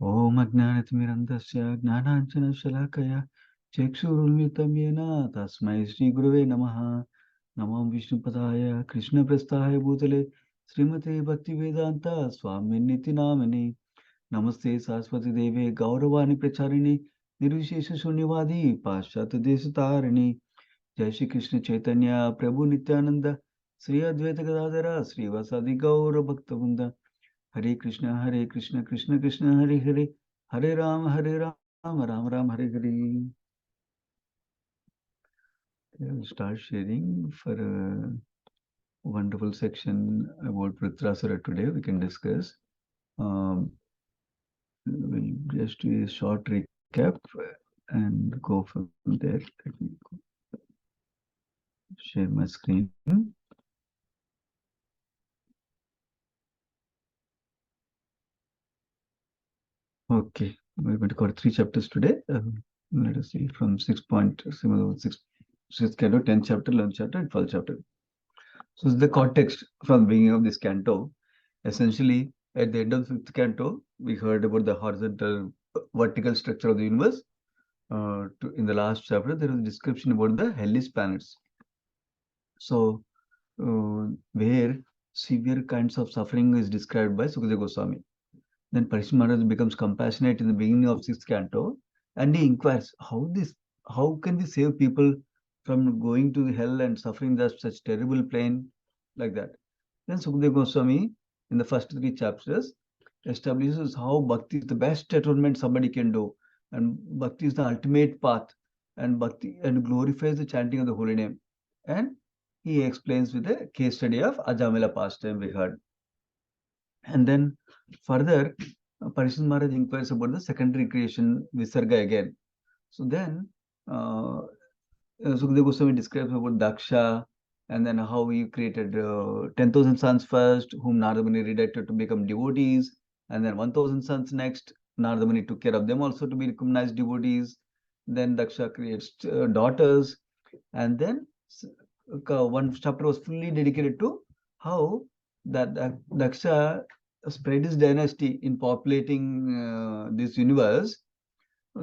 Om Ajnanatimirandasya Gnananjana Shalakaya Chekshurulmitam Yena Tasmai Shri Gurave Namaha Namam Vishnu Padaya Krishna Prasthaya Bhutale Srimate Bhakti Vedanta Swami Niti Namani Namaste Saraswati Deve Gauravani Pracharini Nirvishesha Shunyavadi Paschat Desatarini Jai Shri Krishna Chaitanya Prabhu Nityananda Sri Advaita Gadadara Sri Vasadi Gaura Bhaktavrinda Hare Krishna, Krishna Krishna, Hare Hare, Hare Ram, Ram Ram, Hare Hare. We'll start sharing for a wonderful section about Vritrasura today. We can discuss. We'll just do a short recap and go from there. Let me share my screen. Okay, we're going to cover 3 chapters today. Let us see from 6 Canto, 10th chapter, 11th chapter, and 12th chapter. So the context from the beginning of this canto. Essentially, at the end of the 5th canto, we heard about the horizontal, vertical structure of the universe. In the last chapter, there is a description about the hellish planets. So, where severe kinds of suffering is described by Sukadeva Goswami. Then Parishit Maharaj becomes compassionate in the beginning of 6th canto, and he inquires how can we save people from going to the hell and suffering such terrible pain like that. Then Sukadeva Goswami, in the first 3 chapters, establishes how bhakti is the best atonement somebody can do, and bhakti is the ultimate path, and bhakti and glorifies the chanting of the holy name. And he explains with a case study of Ajamila pastime we heard. And then further, Parishit Maharaj inquires about the secondary creation, Visarga again. So then, Sukadeva Goswami describes about Daksha, and then how he created 10,000 sons first, whom Narada Muni redirected to become devotees, and then 1,000 sons next. Narada Muni took care of them also to become nice devotees. Then Daksha creates daughters, and then one chapter was fully dedicated to how that Daksha spread his dynasty in populating this universe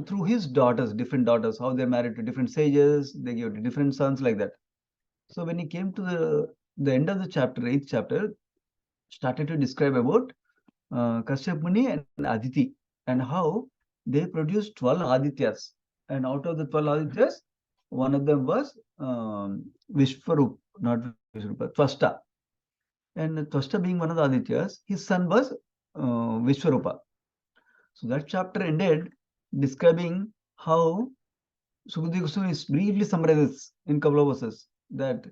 through his daughters, different daughters, how they're married to different sages, they give different sons like that. So when he came to the end of the chapter, 8th chapter, started to describe about Kashyap Muni and Aditi, and how they produced 12 Adityas. And out of the 12 Adityas, one of them was Vishwarup, not Vishwarupa, Tvasta. And Tvasta being one of the Adityas, his son was Vishwarupa. So that chapter ended describing how Sukadeva Goswami briefly summarizes in couple of verses that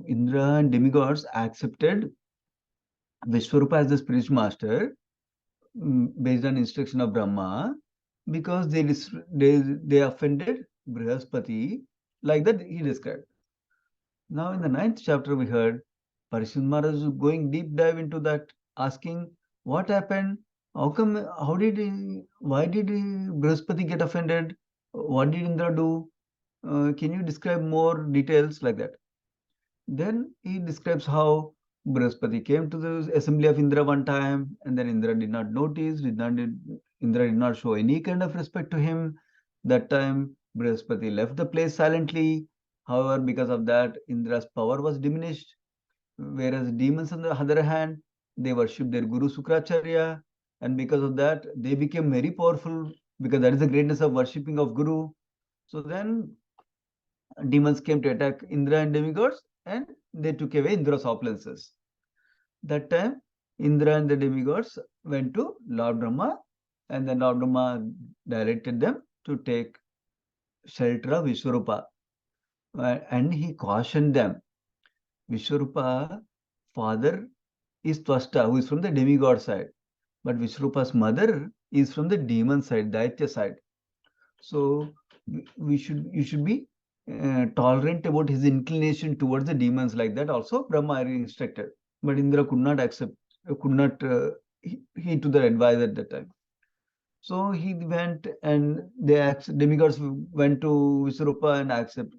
Indra and demigods accepted Vishwarupa as the spiritual master based on instruction of Brahma, because they offended Brihaspati, like that he described. Now in the 9th chapter we heard Parishit Maharaj going deep dive into that, asking what happened, why did Brihaspati get offended, what did Indra do, can you describe more details like that. Then he describes how Brihaspati came to the assembly of Indra one time, and then Indra did not notice, Indra did not show any kind of respect to him. That time Brihaspati left the place silently. However, because of that, Indra's power was diminished. Whereas demons, on the other hand, they worshipped their Guru Sukracharya, and because of that, they became very powerful, because that is the greatness of worshipping of Guru. So then demons came to attack Indra and demigods, and they took away Indra's opulences. That time, Indra and the demigods went to Lord Brahma, and then Lord Brahma directed them to take shelter of Vishwarupa. And he cautioned them. Vishwarupa father is Tvasta, who is from the demigod side. But Vishwarupa's mother is from the demon side, Daitya side. So you should be tolerant about his inclination towards the demons, like that also Brahma instructed. But Indra could not accept, could not heed to the advice at that time. So he went, and demigods went to Vishwarupa and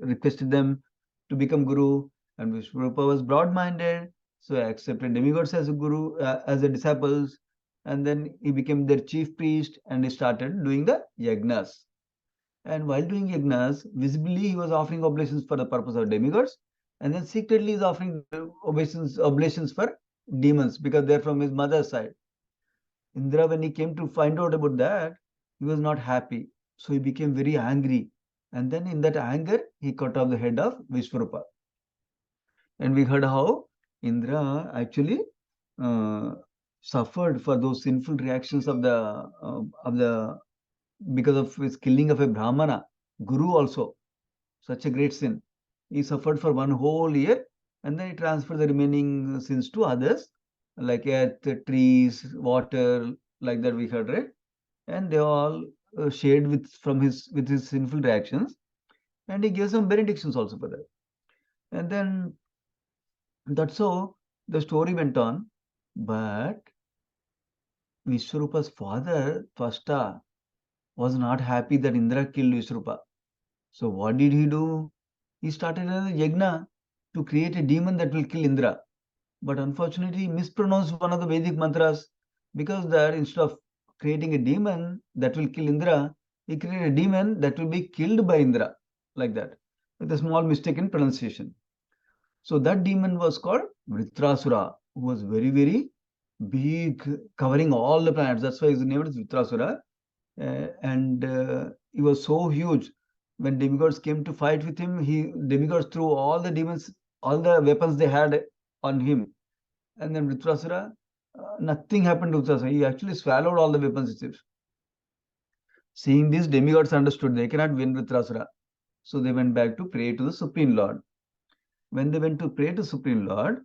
requested them to become guru. And Vishwarupa was broad-minded, so he accepted demigods as a guru, as a disciples. and then he became their chief priest and he started doing the yagnas. And while doing yagnas, visibly he was offering oblations for the purpose of demigods, and then secretly he's offering oblations for demons because they're from his mother's side. Indra, when he came to find out about that, he was not happy. So he became very angry. And then in that anger, he cut off the head of Vishwarupa. And we heard how Indra actually uh, suffered for those sinful reactions of the because of his killing of a Brahmana, Guru also, such a great sin. He suffered for 1 whole year, and then he transferred the remaining sins to others, like earth, trees, water, like that we heard, right? And they all shared with his sinful reactions, and he gave some benedictions also for that. And then that's how the story went on. But Vishwarupa's father, Twasta, was not happy that Indra killed Vishwarupa. So what did he do? He started another yagna to create a demon that will kill Indra. But unfortunately, he mispronounced one of the Vedic mantras, because that instead of creating a demon that will kill Indra, he created a demon that will be killed by Indra, like that, with a small mistake in pronunciation. So that demon was called Vritrasura, who was very, very big, covering all the planets. That's why his name is Vritrasura. And he was so huge. When demigods came to fight with him, demigods threw all the demons, all the weapons they had on him. And then Vritrasura, nothing happened to Vritrasura. He actually swallowed all the weapons itself. Seeing this, demigods understood they cannot win Vritrasura. So they went back to pray to the Supreme Lord. When they went to pray to Supreme Lord,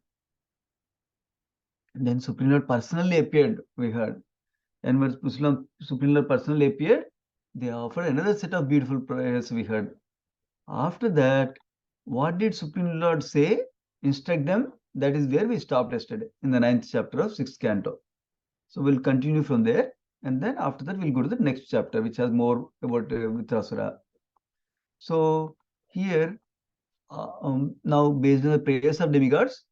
then Supreme Lord personally appeared, we heard. And when Supreme Lord personally appeared, they offered another set of beautiful prayers, we heard. After that, what did Supreme Lord say? Instruct them. That is where we stopped yesterday, in the 9th chapter of 6th canto. So we'll continue from there. And then after that, we'll go to the next chapter, which has more about Vritrasura. So here, now based on the prayers of demigods,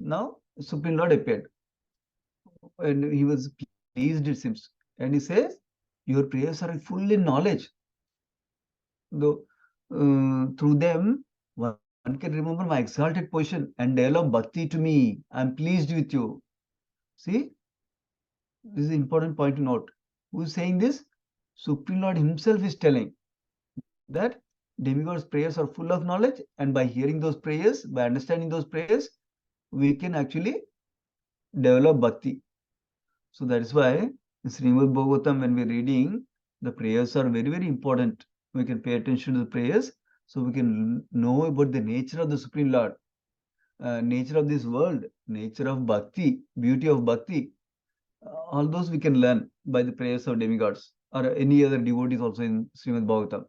now Supreme Lord appeared. And he was pleased, it seems. And he says, your prayers are full in knowledge. Though through them, one can remember my exalted position and develop bhakti to me. I'm pleased with you. See, this is an important point to note. Who is saying this? Supreme Lord himself is telling that demigod's prayers are full of knowledge, and by hearing those prayers, by understanding those prayers, we can actually develop bhakti. So that is why in Srimad Bhagavatam, when we're reading, the prayers are very, very important. We can pay attention to the prayers so we can know about the nature of the Supreme Lord, nature of this world, nature of bhakti, beauty of bhakti. All those we can learn by the prayers of demigods or any other devotees also in Srimad Bhagavatam.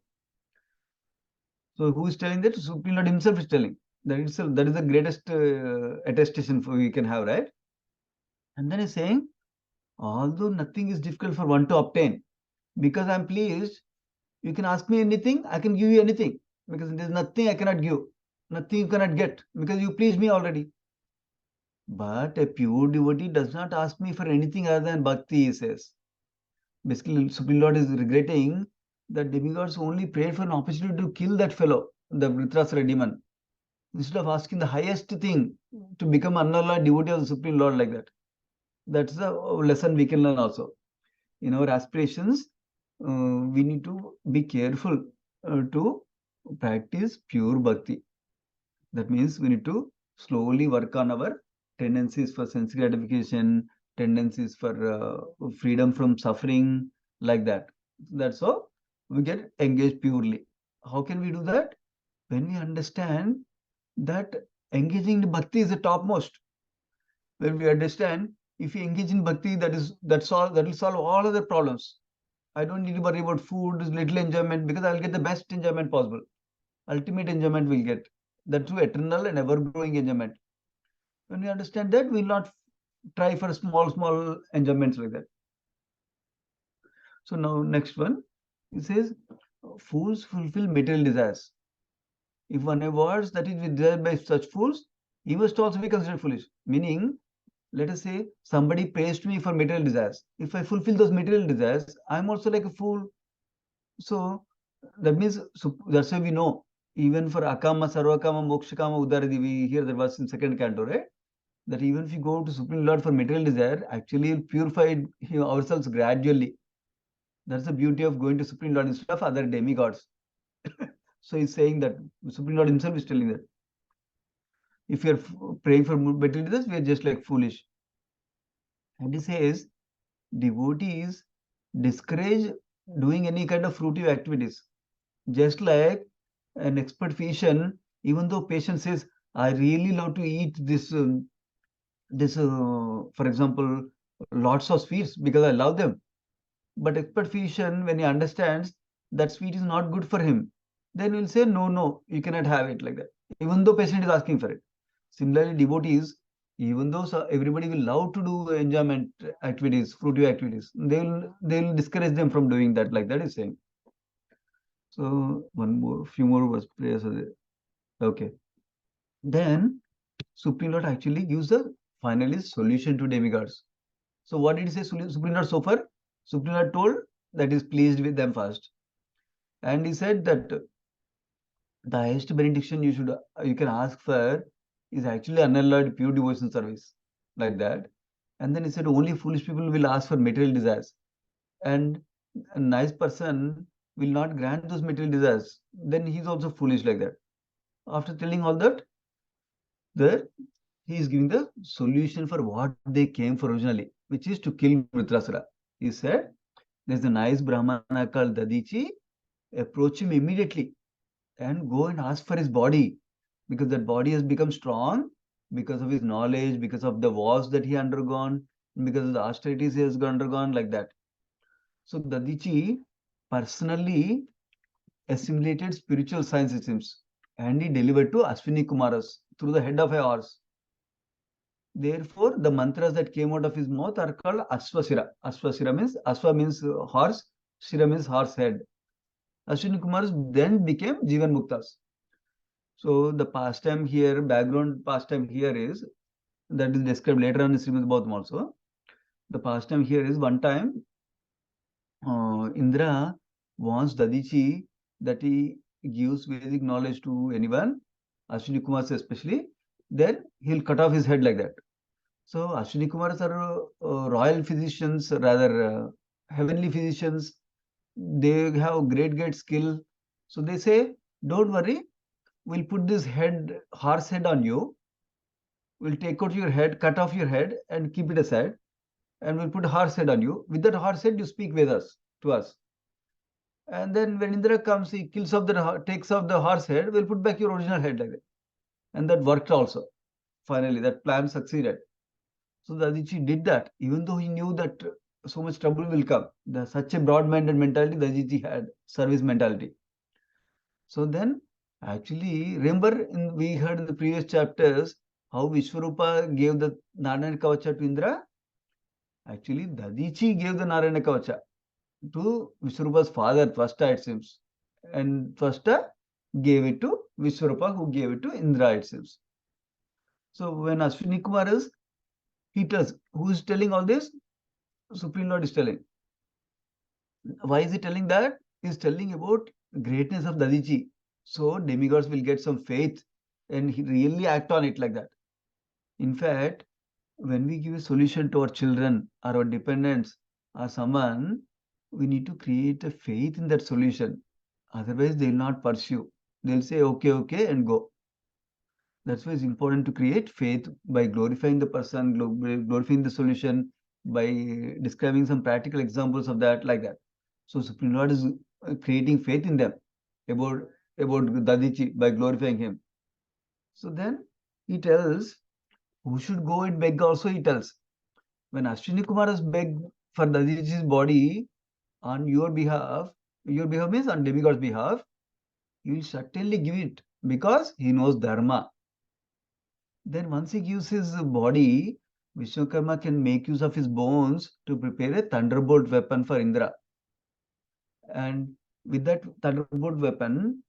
So who is telling that? Supreme Lord himself is telling. That itself, that is the greatest attestation we can have, right? And then he's saying, although nothing is difficult for one to obtain, because I'm pleased, you can ask me anything, I can give you anything, because there's nothing I cannot give, nothing you cannot get, because you please me already. But a pure devotee does not ask me for anything other than bhakti, he says. Basically, Supreme Lord is regretting that demigods only prayed for an opportunity to kill that fellow, the Vritrasura demon, instead of asking the highest thing to become unalloyed devotee of the Supreme Lord, like that. That's the lesson we can learn also. In our aspirations, we need to be careful to practice pure bhakti. That means we need to slowly work on our tendencies for sense gratification, tendencies for freedom from suffering, like that. That's how we get engaged purely. How can we do that? When we understand that engaging in bhakti is the topmost. When we understand, if we engage in bhakti, that will solve all other problems. I don't need to worry about food, little enjoyment, because I'll get the best enjoyment possible. Ultimate enjoyment we'll get. That's true, eternal and ever-growing enjoyment. When we understand that, we'll not try for small enjoyments like that. So now next one, it says, fools fulfill material desires. If one avoids that is desired by such fools, he must also be considered foolish. Meaning, Let us say somebody praised me for material desires. If I fulfill those material desires, I'm also like a fool. So that means, so that's why we know, even for akama, sarvakama, mokshakama, udaradi, we hear the verse in second canto, right? That even if you go to Supreme Lord for material desire, actually we'll purify ourselves gradually. That's the beauty of going to Supreme Lord instead of other demigods. So he's saying that Supreme Lord himself is telling that if you're praying for material desires, we are just like foolish. And he says devotees discourage doing any kind of fruitive activities. Just like an expert physician, even though patient says, I really love to eat for example, lots of sweets because I love them. But expert physician, when he understands that sweet is not good for him, then he'll say, no, no, you cannot have it like that, even though patient is asking for it. Similarly, devotees, even though everybody will love to do enjoyment activities, fruitive activities, they'll discourage them from doing that, like that is saying. So few more was prayers are there. Okay. Then Supreme Lord actually gives the finally solution to demigods. So what did he say Supreme Lord so far? Supreme Lord told that is pleased with them first. And he said that the highest benediction you can ask for is actually unalloyed pure devotion service. Like that. And then he said only foolish people will ask for material desires. And a nice person will not grant those material desires. Then he's also foolish like that. After telling all that, there he is giving the solution for what they came for originally, which is to kill Vritrasura. He said, there's a nice Brahmana called Dadichi, approach him immediately and go and ask for his body, because that body has become strong because of his knowledge, because of the wars that he undergone, because of the austerities he has undergone, like that. So Dadichi personally assimilated spiritual science systems and he delivered to Ashwini Kumaras through the head of a horse. Therefore, the mantras that came out of his mouth are called Ashwashira. Ashwashira means, Ashwa means horse, Shira means horse head. Ashwini Kumars then became Jivan Muktas. So the pastime here, background pastime here is, that is described later on in Srimad Bhagavatam also. The pastime here is, one time Indra wants Dadichi that he gives Vedic knowledge to anyone, Ashwini Kumars especially, then he'll cut off his head like that. So Ashwini Kumars are royal physicians, rather heavenly physicians. They have great skill. So they say, don't worry, we'll put this horse head on you. We'll take out your head, cut off your head and keep it aside. And we'll put a horse head on you. With that horse head, you speak Vedas to us. And then when Indra comes, he takes off the horse head, we'll put back your original head like that. And that worked also. Finally, that plan succeeded. So Dadichi did that, even though he knew that so much trouble will come. Such a broad-minded mentality Dadichi had, service mentality. So then, actually, remember we heard in the previous chapters how Vishwarupa gave the Narayana Kavacha to Indra? Actually, Dadichi gave the Narayana Kavacha to Vishwarupa's father, Twasta, it seems. And Twasta gave it to Vishwarupa, who gave it to Indra, it seems. So when Ashwini Kumar he tells, who is telling all this? Supreme Lord is telling. Why is he telling that? He's telling about greatness of Dadichi. So demigods will get some faith and he really act on it like that. In fact, when we give a solution to our children or our dependents or someone, we need to create a faith in that solution. Otherwise, they will not pursue. They'll say, okay, and go. That's why it's important to create faith by glorifying the person, glorifying the solution, by describing some practical examples of that, like that. So Supreme Lord is creating faith in them about Dadichi by glorifying him. So then he tells who should go and beg also, he tells. When Ashwini Kumar has begged for Dadichi's body on your behalf means on demigod's behalf, he will certainly give it because he knows Dharma. Then once he gives his body, Vishwakarma can make use of his bones to prepare a thunderbolt weapon for Indra. And with that thunderbolt weapon,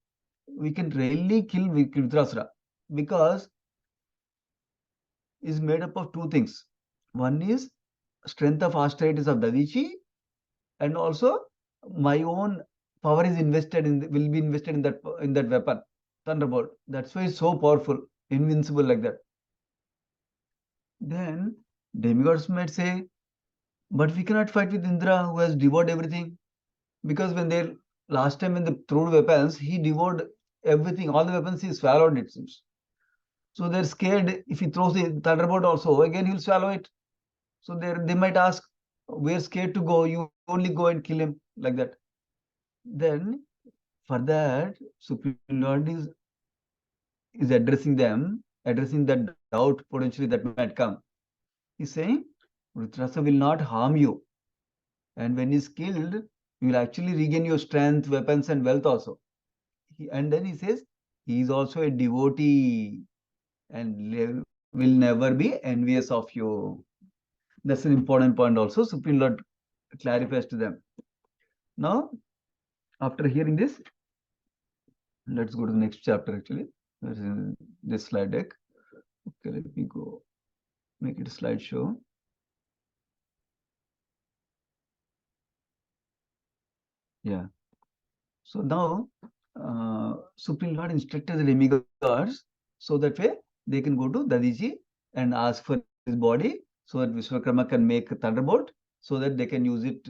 we can really kill Vritrasura because it's made up of two things. One is strength of austerities of Dadichi, and also my own power is invested in will be invested in that weapon, thunderbolt. That's why it's so powerful, invincible like that. Then demigods might say, but we cannot fight with Indra who has devoured everything, because when they last time when they threw weapons, he devoured everything, all the weapons he swallowed, it seems. So they're scared if he throws the thunderbolt also, again he'll swallow it. So they might ask, we're scared to go, you only go and kill him, like that. Then for that, Supreme Lord is addressing them, addressing that doubt potentially that might come. He's saying, Vritrasa will not harm you. And when he's killed, you will actually regain your strength, weapons, and wealth also. And then he says, he is also a devotee and will never be envious of you. That's an important point also. Supreme Lord clarifies to them. Now, after hearing this, let's go to the next chapter actually. This slide deck. Okay, let me go make it a slideshow. Yeah. So now, Supreme Lord instructed the demigods so that way they can go to Dadiji and ask for his body so that Vishwakarma can make a thunderbolt so that they can use it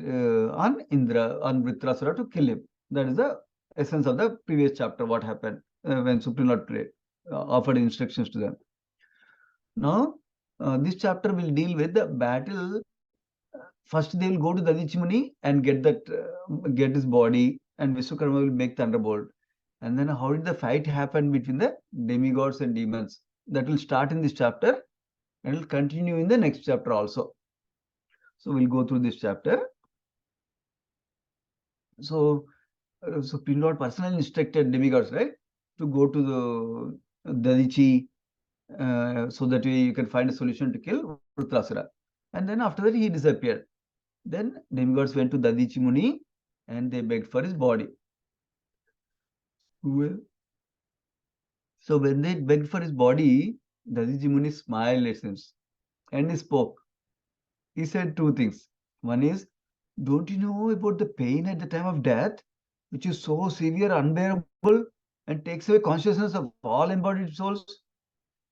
on Indra, on Vritrasura to kill him. That is the essence of the previous chapter, what happened when Supreme Lord prayed, offered instructions to them. Now, this chapter will deal with the battle. First, they will go to Dadichi Muni and get his body, and Vishwakarma will make thunderbolt. And then, how did the fight happen between the demigods and demons? That will start in this chapter and will continue in the next chapter also. So, we'll go through this chapter. So, Supreme Lord personally instructed demigods, right, to go to the Dadichi so that you can find a solution to kill Vritrasura. And then after that, he disappeared. Then demigods went to Dadichi Muni and they begged for his body. Well, so when they begged for his body, Dadichi Muni smiled, it seems, and he spoke. He said two things. One is, don't you know about the pain at the time of death, which is so severe, unbearable, and takes away consciousness of all embodied souls?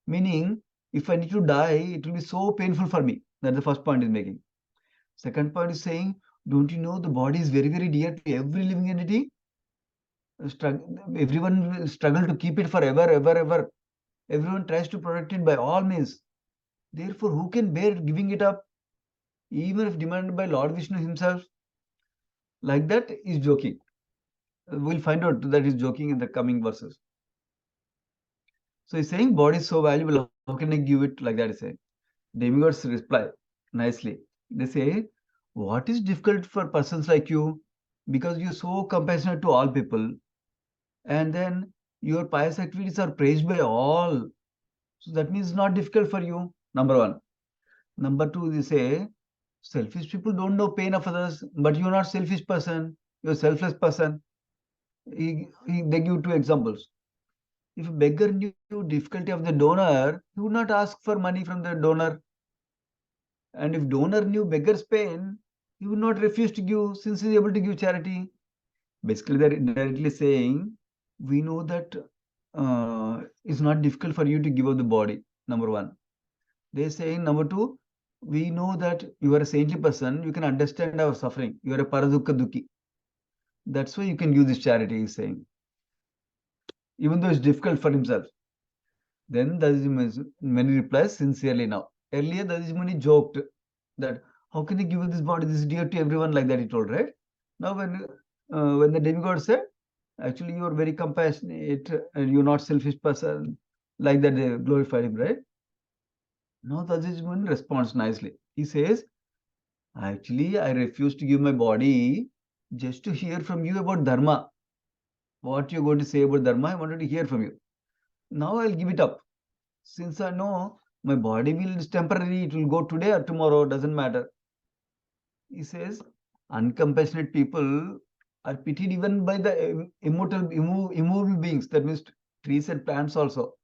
Meaning, if I need to die, it will be so painful for me. That's the first point he's making. Second point is saying, don't you know the body is very, very dear to every living entity? Everyone will struggle to keep it forever, ever, ever. Everyone tries to protect it by all means. Therefore, who can bear giving it up, even if demanded by Lord Vishnu himself? Like that, he's joking. We'll find out that he's joking in the coming verses. So he's saying, body is so valuable, how can I give it like that? He's saying. Demigods reply nicely. They say, what is difficult for persons like you? Because you're so compassionate to all people. And then your pious activities are praised by all. So that means it's not difficult for you. Number one. Number two, they say, selfish people don't know pain of others, but you're not selfish person. You're a selfless person. They give two examples. If a beggar knew difficulty of the donor, he would not ask for money from the donor. And if donor knew beggar's pain, he would not refuse to give since he is able to give charity. Basically, they're directly saying, we know that it's not difficult for you to give up the body, number one. They're saying, number two, we know that you are a saintly person, you can understand our suffering. You are a paradukka dukki. That's why you can give this charity, he's saying. Even though it's difficult for himself. Then Many replies sincerely now. Earlier, Dadiji joked that how can you give this body? This is dear to everyone, like that he told, right? Now, when the demigod said, actually, you are very compassionate and you're not selfish person, like that they glorified him, right? Now, Dadiji responds nicely. He says, actually, I refuse to give my body just to hear from you about Dharma. What you're going to say about Dharma, I wanted to hear from you. Now I'll give it up. Since I know my body is temporary, it will go today or tomorrow, doesn't matter. He says, uncompassionate people are pitied even by the immovable beings, that means trees and plants also.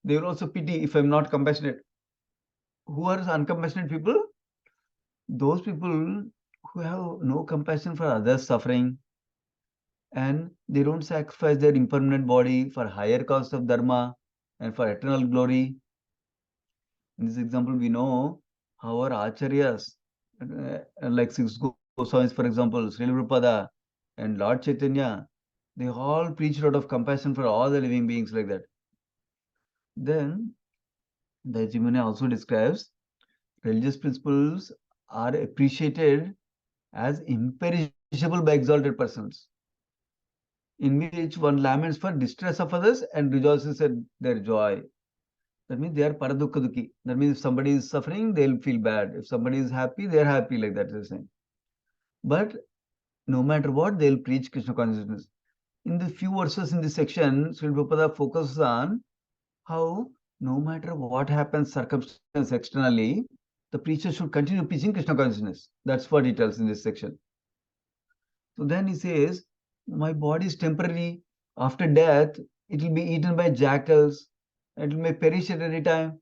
They will also pity if I'm not compassionate. Who are uncompassionate people? Those people who have no compassion for others' suffering, and they don't sacrifice their impermanent body for higher cause of dharma and for eternal glory. In this example, we know how our acharyas, like six Goswamis, for example, Srila Prabhupada and Lord Chaitanya, they all preached out of compassion for all the living beings like that. Then the Jimune also describes religious principles are appreciated as imperishable by exalted persons, in which one laments for distress of others and rejoices at their joy. That means they are paradukkaduki. That means if somebody is suffering, they'll feel bad. If somebody is happy, they're happy, like that is saying. But no matter what, they'll preach Krishna consciousness. In the few verses in this section, Sri Prabhupada focuses on how no matter what happens, circumstance externally, the preacher should continue preaching Krishna consciousness. That's what he tells in this section. So then he says, my body is temporary. After death, it will be eaten by jackals. It may perish at any time.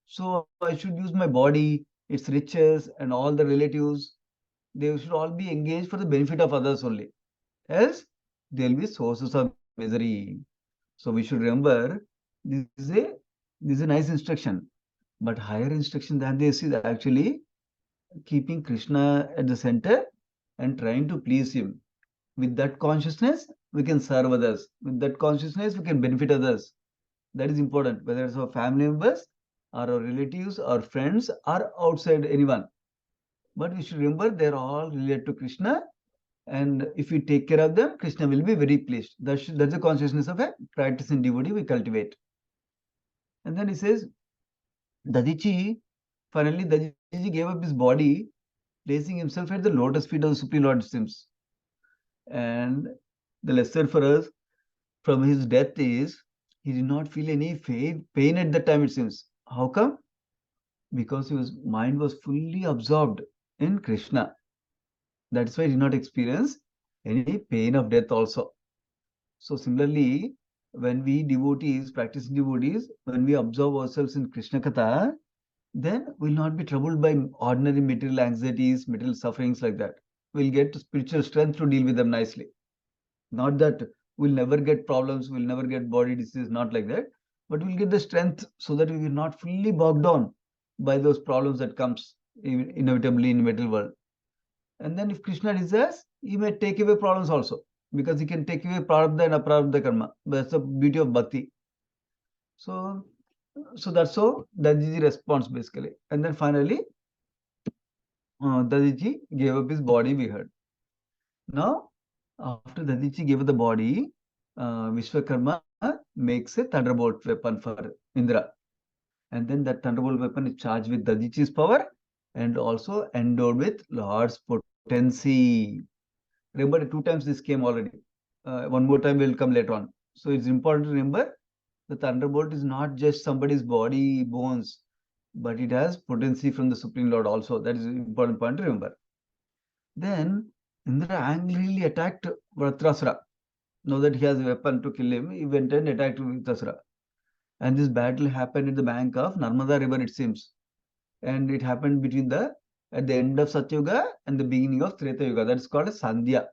So I should use my body, its riches, and all the relatives. They should all be engaged for the benefit of others only. Else, they'll be sources of misery. So we should remember this is a this is a nice instruction. But higher instruction than this is actually keeping Krishna at the center and trying to please him. With that consciousness, we can serve others. With that consciousness, we can benefit others. That is important, whether it's our family members, or our relatives, or friends, or outside anyone. But we should remember they're all related to Krishna, and if we take care of them, Krishna will be very pleased. That's the consciousness of a practicing devotee we cultivate. And then he says, Dadichi, finally, Dadichi gave up his body, placing himself at the lotus feet of the Supreme Lord Sims. And the lesson for us from his death is he did not feel any pain at that time, it seems. How come? Because his mind was fully absorbed in Krishna. That's why he did not experience any pain of death also. So similarly, when we devotees, practicing devotees, when we observe ourselves in Krishna Katha, then we'll not be troubled by ordinary material anxieties, material sufferings like that. We'll get spiritual strength to deal with them nicely. Not that we'll never get problems, we'll never get body disease, not like that. But we'll get the strength so that we will not fully bogged down by those problems that comes inevitably in material world. And then if Krishna desires, he may take away problems also, because he can take away prarabdha and aprarabdha karma. That's the beauty of bhakti. So, that's how Dadiji responds basically. And then finally, Dadiji gave up his body, we heard. Now, after Dadiji gave up the body, Vishwakarma makes a thunderbolt weapon for Indra. And then that thunderbolt weapon is charged with Dadichi's power and also endowed with Lord's potency. Remember, two times this came already. One more time will come later on. So it's important to remember the thunderbolt is not just somebody's body, bones, but it has potency from the Supreme Lord also. That is an important point to remember. Then Indra angrily attacked Vratrasura. Now that he has a weapon to kill him, he went and attacked Vratrasura. And this battle happened at the bank of Narmada river, it seems. And it happened at the end of Satyuga and the beginning of Treta Yuga. That's called a Sandhya.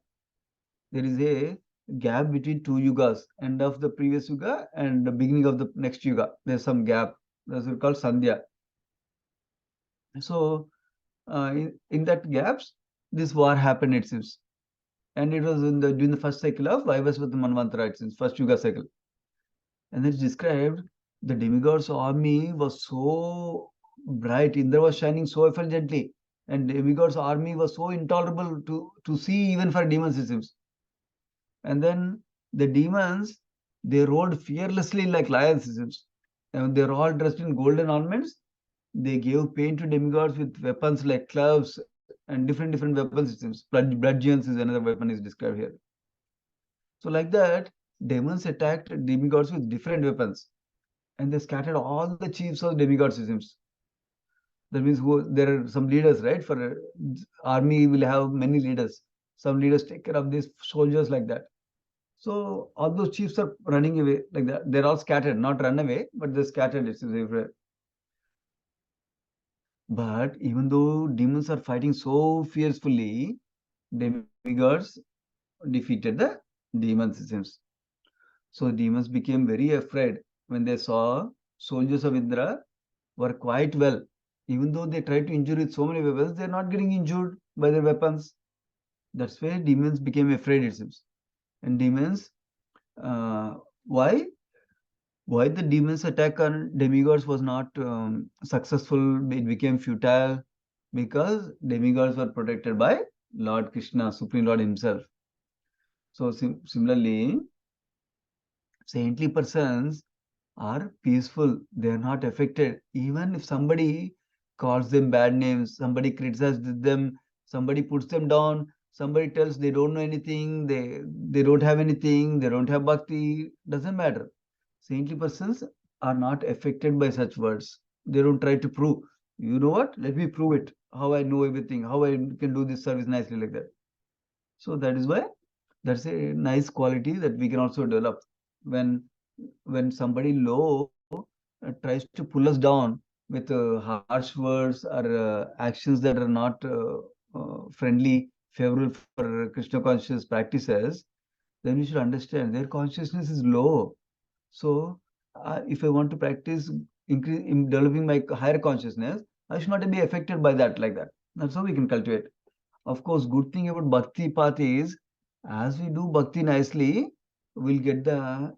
There is a gap between two yugas, end of the previous yuga and the beginning of the next yuga. There's some gap. That's called Sandhya. So, in that gaps, this war happened, it seems. And it was during the first cycle of Vaivasvata Manvantara, it seems, first yuga cycle. And it's described the demigod's army was so bright, Indra was shining so effulgently, and demigod's army was so intolerable to see even for demons, it seems. And then the demons, they rode fearlessly like lions, it seems. And they're all dressed in golden ornaments. They gave pain to demigods with weapons like clubs and different weapons, it seems. Bludgeons is another weapon is described here. So like that, demons attacked demigods with different weapons. And they scattered all the chiefs of demigod systems. That means there are some leaders, right? For army will have many leaders. Some leaders take care of these soldiers like that. So all those chiefs are running away like that. They're all scattered, not run away, but they're scattered. It's everywhere. But even though demons are fighting so fiercely, demigods defeated the demons, it seems. So demons became very afraid when they saw soldiers of Indra were quite well. Even though they tried to injure with so many weapons, they're not getting injured by their weapons. That's why demons became afraid, it seems. And demons, uh, why? Why the demons attack on demigods was not successful? It became futile because demigods were protected by Lord Krishna, Supreme Lord Himself. So similarly, saintly persons are peaceful. They are not affected. Even if somebody calls them bad names, somebody criticizes them, somebody puts them down, somebody tells they don't know anything, they don't have anything, they don't have bhakti, doesn't matter. Saintly persons are not affected by such words. They don't try to prove. You know what? Let me prove it. How I know everything, how I can do this service nicely like that. So that is why that's a nice quality that we can also develop. When when somebody low tries to pull us down with harsh words or actions that are not friendly, favorable for Krishna conscious practices, then we should understand their consciousness is low. So, if I want to practice increase in developing my higher consciousness, I should not be affected by that like that. That's how we can cultivate. Of course, good thing about bhakti path is as we do bhakti nicely, we'll get the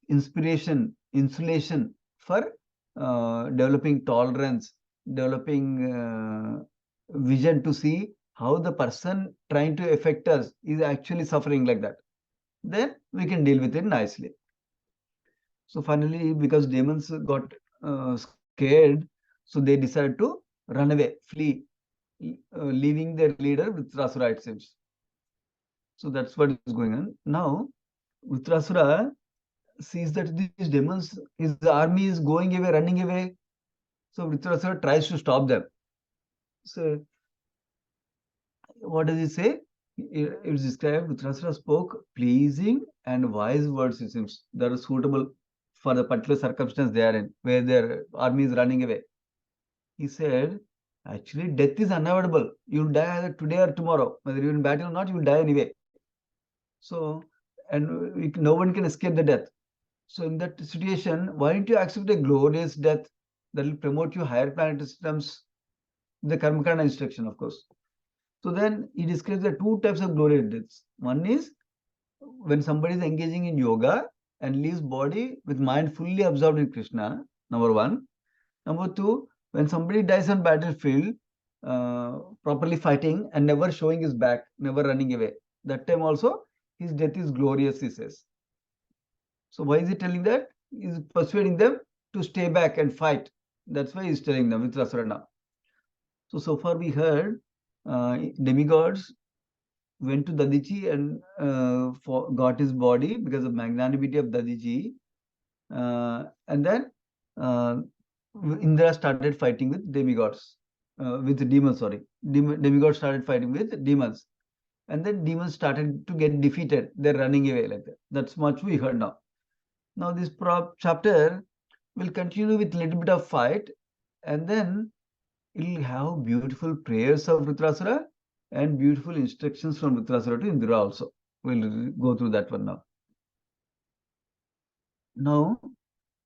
inspiration, insulation for developing tolerance, developing vision to see how the person trying to affect us is actually suffering like that. Then we can deal with it nicely. So finally, because demons got scared, so they decided to run away, flee, leaving their leader Vritrasura, it seems. So that's what is going on. Now, Vritrasura sees that these demons, his army is going away, running away. So Vritrasura tries to stop them. So what does he say? It's described Vritrasura spoke pleasing and wise words, it seems, that are suitable for the particular circumstance they are in, where their army is running away. He said, actually, death is unavoidable. You'll die either today or tomorrow. Whether you're in battle or not, you'll die anyway. So, and no one can escape the death. So, in that situation, why don't you accept a glorious death that will promote you higher planetary systems? The Karmakanda instruction, of course. So, then he describes the two types of glorious deaths. One is when somebody is engaging in yoga and leaves body with mind fully absorbed in Krishna, number one. Number two, when somebody dies on battlefield, properly fighting and never showing his back, never running away. That time also, his death is glorious, he says. So why is he telling that? He's persuading them to stay back and fight. That's why he's telling them with Rasarana. So far we heard demigods went to Dadichi and got his body because of magnanimity of Dadichi. And then Indra started fighting with demigods, with demons, sorry. Demigods started fighting with demons. And then demons started to get defeated. They're running away like that. That's much we heard now. Now this chapter will continue with little bit of fight, and then it'll have beautiful prayers of Vritrasura and beautiful instructions from Vritrasura to Indra also. We'll go through that one now. Now,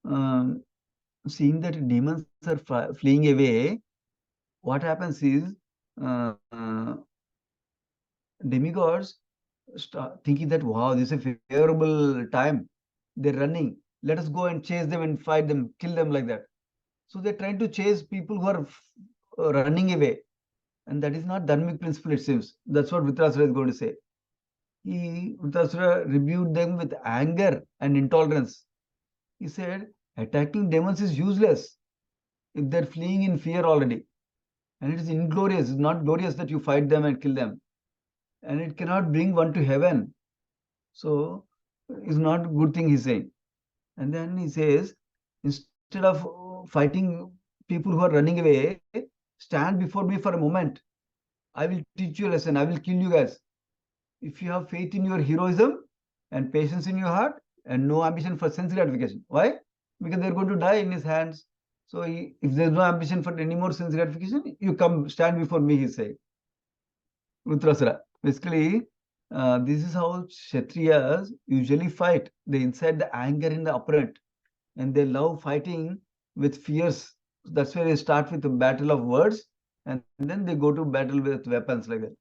um, seeing that demons are fleeing away, what happens is uh, uh, demigods start thinking that wow, this is a favorable time. They're running. Let us go and chase them and fight them, kill them like that. So they're trying to chase people who are running away. And that is not dharmic principle, it seems. That's what Vritrasura is going to say. Vritrasura rebuked them with anger and intolerance. He said, attacking demons is useless if they're fleeing in fear already. And it is inglorious. It's not glorious that you fight them and kill them. And it cannot bring one to heaven. So it's not a good thing he's saying. And then he says, instead of fighting people who are running away, stand before me for a moment. I will teach you a lesson. I will kill you guys. If you have faith in your heroism and patience in your heart and no ambition for sense gratification. Why? Because they're going to die in his hands. So if there's no ambition for any more sense gratification, you come stand before me, he said. Vritrasura. Basically, this is how Kshatriyas usually fight. They incite the anger in the opponent, and they love fighting with fierce. That's why they start with a battle of words, and then they go to battle with weapons like that.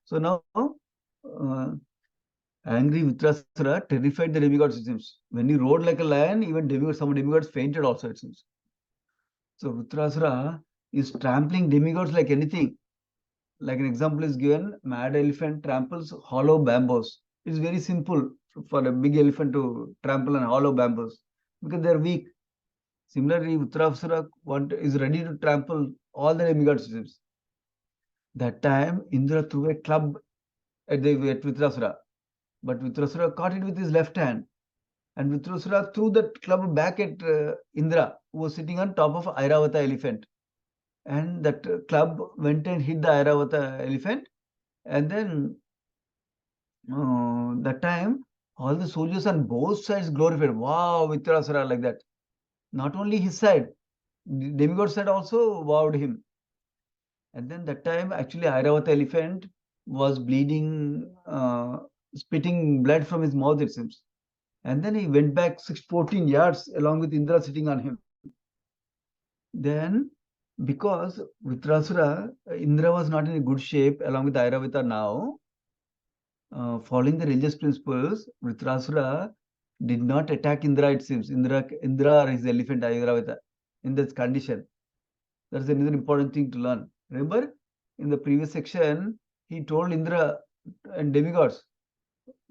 So now, angry Vritrasura terrified the demigods, it seems. When he roared like a lion, even some demigods fainted also, it seems. So Vritrasura is trampling demigods like anything. Like an example is given, mad elephant tramples hollow bamboos. It's very simple for a big elephant to trample on hollow bamboos because they're weak. Similarly, Vritrasura is ready to trample all the demigods. That time, Indra threw a club at Vritrasura, but Vritrasura caught it with his left hand, and Vritrasura threw that club back at Indra, who was sitting on top of Airavata elephant. And that club went and hit the Airavata elephant, and then that time all the soldiers on both sides glorified. Wow, Vritrasura, like that. Not only his side, the demigod side also wowed him. And then that time, actually, Airavata elephant was bleeding, spitting blood from his mouth, it seems. And then he went back 14 yards along with Indra sitting on him. Then, because Vritrasura, Indra was not in a good shape along with Airavata now, following the religious principles, Vritrasura did not attack Indra, it seems. Indra or his elephant Airavata in this condition. That's another important thing to learn. Remember, in the previous section, he told Indra and demigods,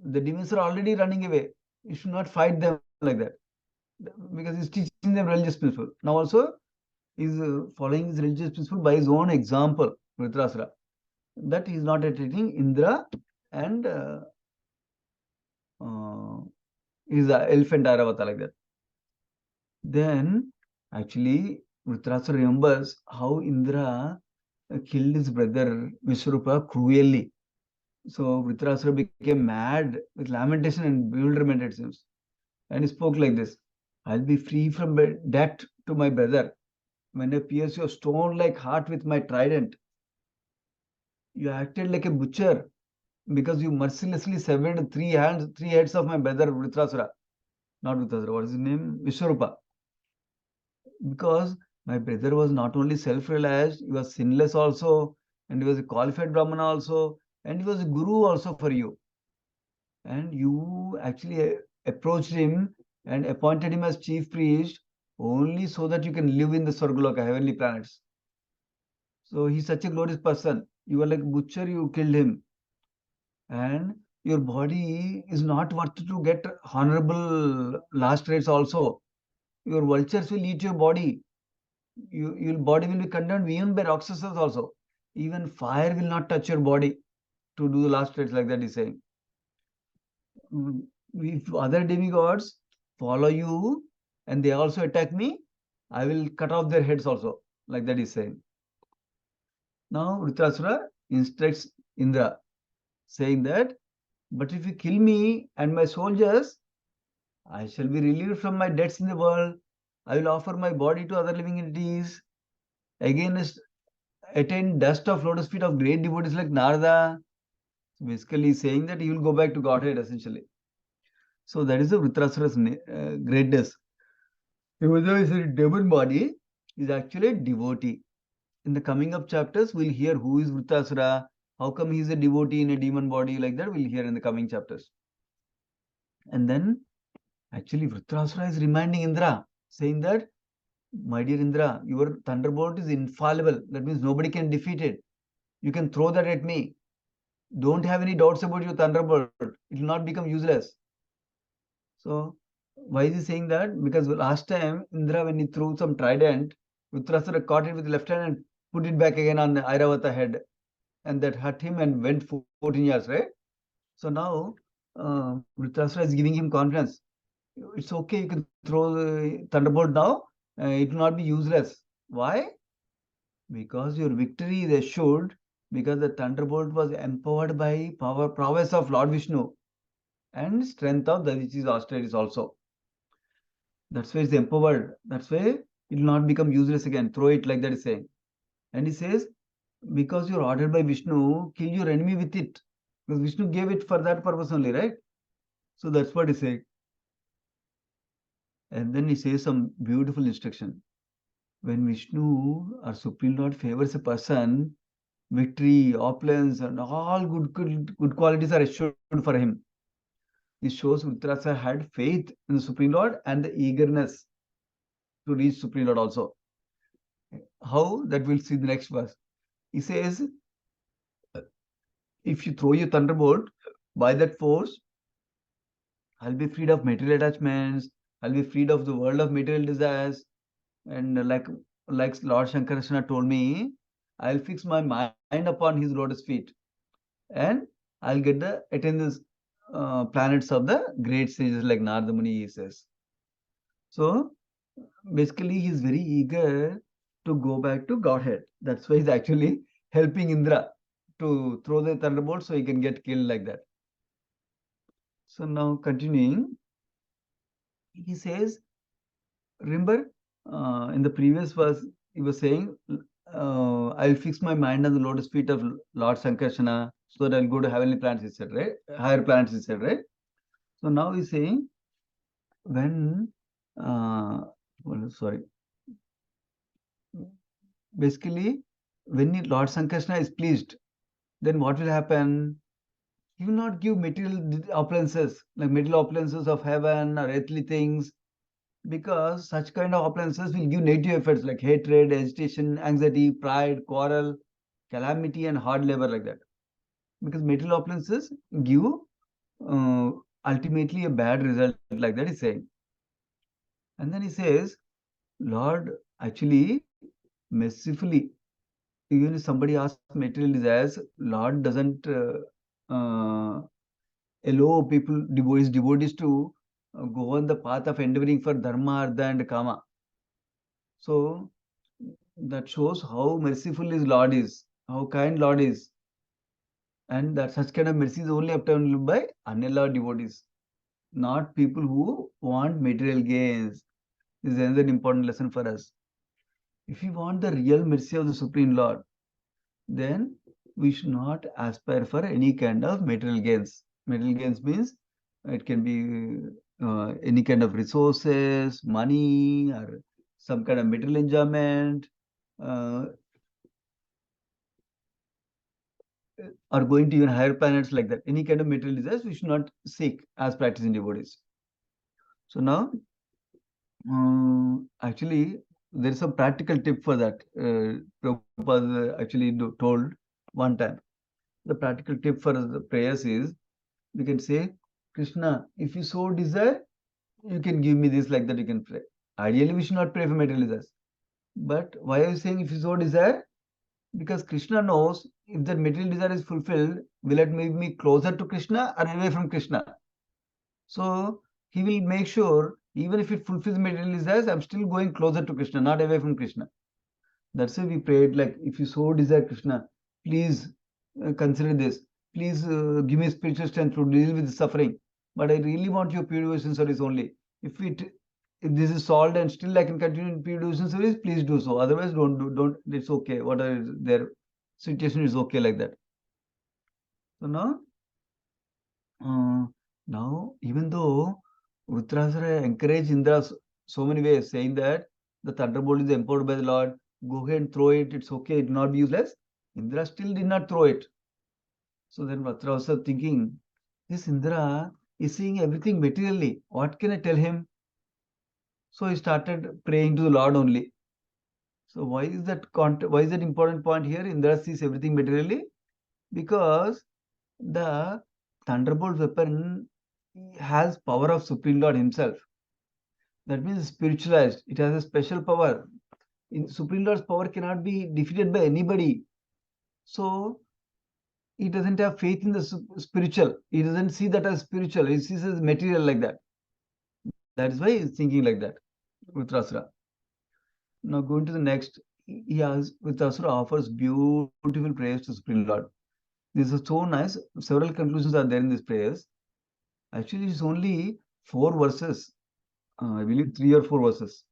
the demons are already running away. You should not fight them like that. Because he's teaching them religious principle. Now also, he's following his religious principle by his own example, Vritrasura. That he is not attacking Indra and his elephant Airavata like that. Then, actually, Vritrasura remembers how Indra killed his brother Vishwarupa cruelly. So Vritrasura became mad with lamentation and bewilderment, it seems. And he spoke like this: I'll be free from debt to my brother when I pierce your stone-like heart with my trident. You acted like a butcher because you mercilessly severed three heads of my brother Vritrasura. Not Vritrasura, what is his name? Vishwarupa. Because my brother was not only self-realized, he was sinless also, and he was a qualified Brahmana also, and he was a guru also for you. And you actually approached him and appointed him as chief priest only so that you can live in the Swargaloka, heavenly planets. So he's such a glorious person. You were like butcher, you killed him. And your body is not worth to get honorable last rates also. Your vultures will eat your body. Your body will be condemned even by Rakshasas also. Even fire will not touch your body to do the last rites like that, he's saying. If other demigods follow you and they also attack me, I will cut off their heads also, like that he's saying. Now Vritrasura instructs Indra, saying that, but if you kill me and my soldiers, I shall be relieved from my debts in the world. I will offer my body to other living entities. Again, attain dust of lotus feet of great devotees like Narada. Basically saying that he will go back to Godhead essentially. So that is the Vritrasura's greatness. Even though he's a demon body, he's actually a devotee. In the coming up chapters, we'll hear who is Vritrasura, how come he's a devotee in a demon body, like that we'll hear in the coming chapters. And then actually Vritrasura is reminding Indra, saying that, my dear Indra, your thunderbolt is infallible. That means nobody can defeat it. You can throw that at me. Don't have any doubts about your thunderbolt. It will not become useless. So why is he saying that? Because last time Indra, when he threw some trident, Vritrasura caught it with the left hand and put it back again on the Airavata head, and that hurt him and went 14 years, right? So now Vritrasura is giving him confidence. It's okay, you can throw the thunderbolt now. It will not be useless. Why? Because your victory is assured, because the thunderbolt was empowered by prowess of Lord Vishnu and strength of Dadichi's austerities also. That's why it's empowered. That's why it will not become useless again. Throw it like that is saying. And he says, because you're ordered by Vishnu, kill your enemy with it. Because Vishnu gave it for that purpose only, right? So that's what he said. And then he says some beautiful instruction. When Vishnu or Supreme Lord favors a person, victory, opulence, and all good qualities are assured for him. This shows Vritarasura had faith in the Supreme Lord and the eagerness to reach Supreme Lord also. How? That we'll see the next verse. He says, if you throw your thunderbolt, by that force, I'll be freed of material attachments, I'll be freed of the world of material desires. And like Lord Shankarashna told me, I'll fix my mind upon his lotus feet and I'll get the attendance planets of the great sages like Narada Muni, he says. So basically, he's very eager to go back to Godhead. That's why he's actually helping Indra to throw the thunderbolt so he can get killed like that. So now continuing, he says, remember in the previous verse, he was saying, I'll fix my mind on the lotus feet of Lord Sankarsana so that I'll go to heavenly planets, he said, right? Higher planets, he said, right? So now he's saying, when, sorry, basically, when Lord Sankarsana is pleased, then what will happen? He will not give material opulences, like material opulences of heaven or earthly things, because such kind of opulences will give negative effects like hatred, agitation, anxiety, pride, quarrel, calamity, and hard labor like that. Because material opulences give uh, ultimately a bad result, like that he's saying. And then he says, Lord, actually, mercifully, even if somebody asks material desires, Lord doesn't allow people, devotees to go on the path of endeavoring for dharma, artha, and kama. So that shows how merciful his Lord is, how kind Lord is, and that such kind of mercy is only obtained by unallowed devotees, not people who want material gains. This is another important lesson for us. If you want the real mercy of the Supreme Lord, then we should not aspire for any kind of material gains. Material gains means it can be any kind of resources, money, or some kind of material enjoyment, uh, or going to even higher planets like that. Any kind of material desires we should not seek as practicing devotees. So now, actually, there is some practical tip for that. Prabhupada actually told one time. The practical tip for the prayers is, we can say, Krishna, if you so desire, you can give me this, like that you can pray. Ideally, we should not pray for material desires. But why are you saying if you so desire? Because Krishna knows if that material desire is fulfilled, will it make me closer to Krishna or away from Krishna? So he will make sure, even if it fulfills material desires, I'm still going closer to Krishna, not away from Krishna. That's why we prayed, like, if you so desire Krishna, please consider this. Please give me spiritual strength to deal with the suffering. But I really want your pure devotion service only. If this is solved and still I can continue in pure devotion service, please do so. Otherwise, don't. It's okay. Whatever their situation is okay like that. So uh, now even though Vritrasura encouraged Indra so many ways, saying that the thunderbolt is empowered by the Lord, go ahead and throw it, it's okay, it will not be useless. Indra still did not throw it. So then Vritrasura thinking, this Indra is seeing everything materially. What can I tell him? So he started praying to the Lord only. So why is that important point here? Indra sees everything materially because the thunderbolt weapon has power of Supreme Lord himself. That means spiritualized. It has a special power. In Supreme Lord's power cannot be defeated by anybody. So he doesn't have faith in the spiritual. He doesn't see that as spiritual. He sees as material like that. That is why he's thinking like that. Vritrasura. Now going to the next, Vritrasura offers beautiful prayers to Supreme Lord. This is so nice. Several conclusions are there in these prayers. Actually, it's only 4 verses. I believe 3 or 4 verses.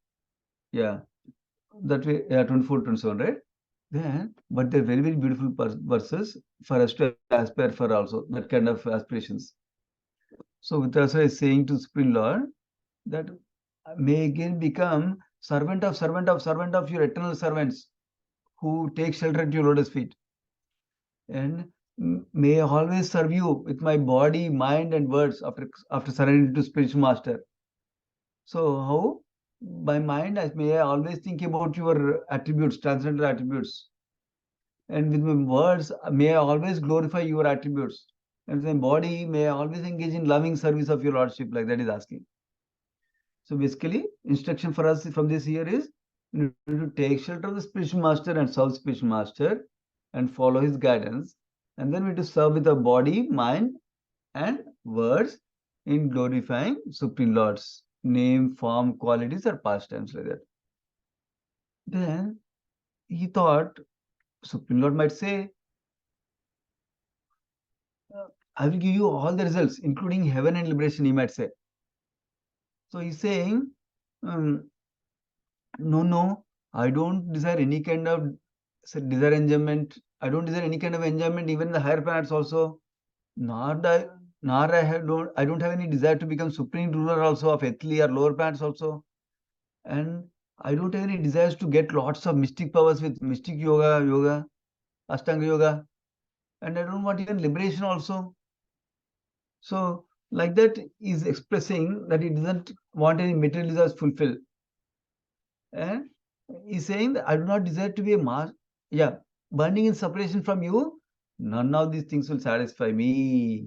Yeah, that way, yeah, 24, 27, right? Then, but they're very, very beautiful verses for us to aspire for also, that kind of aspirations. So Vitrasara is saying to Supreme Lord that may again become servant of your eternal servants who take shelter at your lotus feet. And may I always serve you with my body, mind, and words after surrendering to spiritual master. So how? By mind, may I always think about your attributes, transcendental attributes. And with my words, may I always glorify your attributes. And with my body, may I always engage in loving service of your Lordship, like that is asking. So basically, instruction for us from this year is you need to take shelter of the spiritual master and serve spiritual master and follow his guidance. And then we need to serve with our body, mind, and words in glorifying Supreme Lord's name, form, qualities, or pastimes like that. Then he thought Supreme Lord might say, I will give you all the results, including heaven and liberation, he might say. So he's saying, um, no, I don't desire any kind of desire enjoyment. I don't desire any kind of enjoyment, even in the higher planets also. Nor I don't have any desire to become supreme ruler also of earthly or lower planets also. And I don't have any desires to get lots of mystic powers with mystic yoga, Ashtanga yoga. And I don't want even liberation also. So, like that is expressing that he doesn't want any material desires fulfilled. And he's saying that I do not desire to be a master. Yeah, burning in separation from you, none of these things will satisfy me.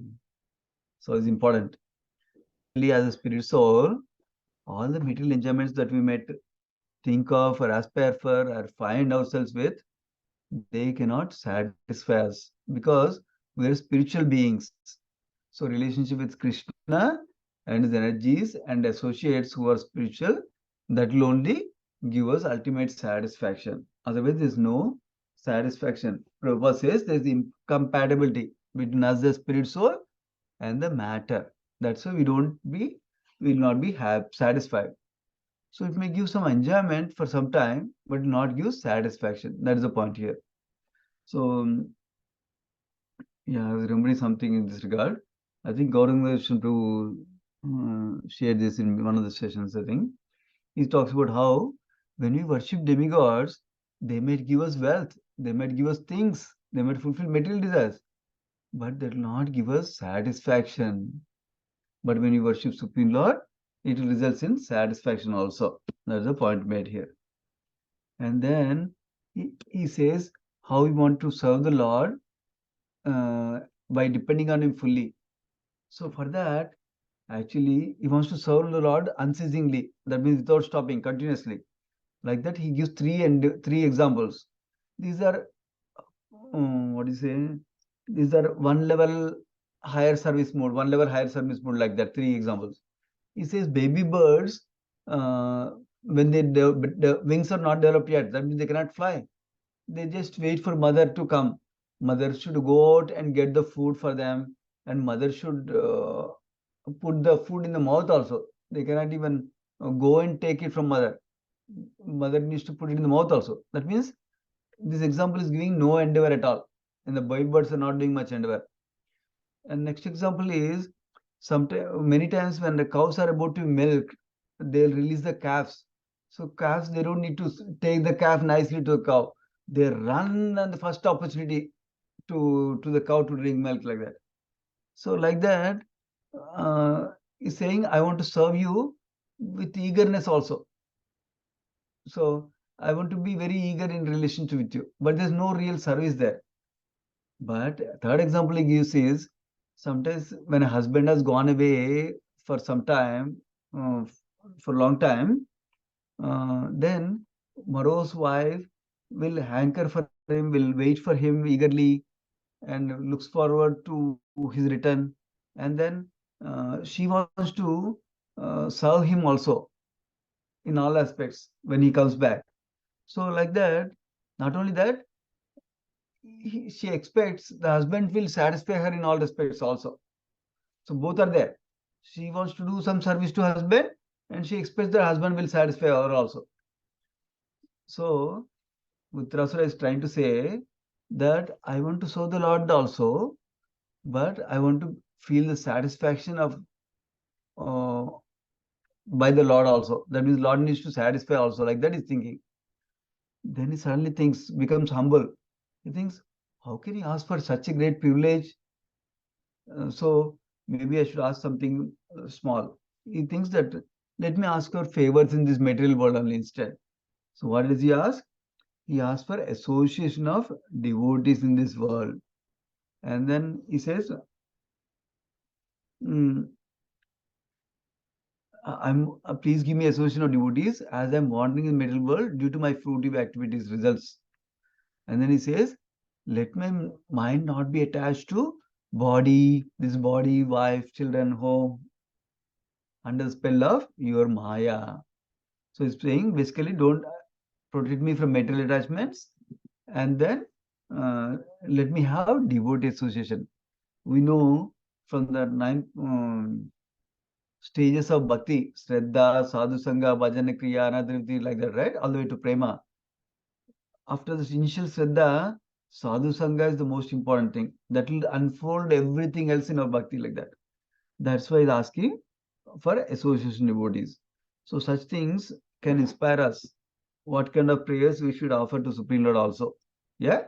So it's important. As a spirit soul, all the material enjoyments that we might think of or aspire for or find ourselves with, they cannot satisfy us because we are spiritual beings. So relationship with Krishna and his energies and associates who are spiritual, that will only give us ultimate satisfaction. Otherwise, there's no satisfaction. Prabhupada says there's incompatibility between us, the spirit soul, and the matter. That's why will not be satisfied. So it may give some enjoyment for some time, but not give satisfaction. That is the point here. So yeah, I was remembering something in this regard. I think Gauranga should to share this in one of the sessions, I think. He talks about how when we worship demigods, they might give us wealth, they might give us things, they might fulfill material desires, but they will not give us satisfaction. But when you worship Supreme Lord, it results in satisfaction also. That's the point made here. And then he says how we want to serve the Lord by depending on Him fully. So for that, actually, he wants to serve the Lord unceasingly. That means without stopping, continuously. Like that, he gives three examples. These are what do you say? These are one level higher service mode, one level higher service mode, like that. Three examples. He says baby birds, when the wings are not developed yet, that means they cannot fly. They just wait for mother to come. Mother should go out and get the food for them, and mother should put the food in the mouth also. They cannot even go and take it from mother. Mother needs to put it in the mouth also. That means this example is giving no endeavor at all. And the baby birds are not doing much endeavor. And next example is many times when the cows are about to milk, they'll release the calves. So calves, they don't need to take the calf nicely to the cow. They run on the first opportunity to the cow to drink milk like that. So like that, he's saying, I want to serve you with eagerness also. So I want to be very eager in relationship with you, but there's no real service there. But third example he gives is sometimes when a husband has gone away for some time, for a long time, then morose wife will hanker for him, will wait for him eagerly and looks forward to his return. And then she wants to serve him also in all aspects when he comes back. So like that, not only that, she expects the husband will satisfy her in all respects also. So both are there. She wants to do some service to husband, and she expects that husband will satisfy her also. So Uttarasura is trying to say that I want to serve the Lord also, but I want to feel the satisfaction of uh, by the Lord also. That means Lord needs to satisfy also. Like that he's thinking. Then he suddenly thinks, becomes humble. He thinks, how can he ask for such a great privilege? So maybe I should ask something small. He thinks that let me ask for favors in this material world only instead. So what does he ask? He asks for association of devotees in this world. And then he says, mm, please give me association of devotees as I'm wandering in the material world due to my fruitive activities results. And then he says, let my mind not be attached to body, this body, wife, children, home, under the spell of your Maya. So he's saying basically don't protect me from material attachments, and then uh, let me have devotee association. We know from the 9 stages of bhakti, Shraddha, Sadhu Sangha, Bhajana Kriya, Anadriti, like that, right? All the way to Prema. After this initial Shraddha, Sadhu Sangha is the most important thing. That will unfold everything else in our bhakti like that. That's why he's asking for association devotees. So such things can inspire us. What kind of prayers we should offer to Supreme Lord also. Yeah,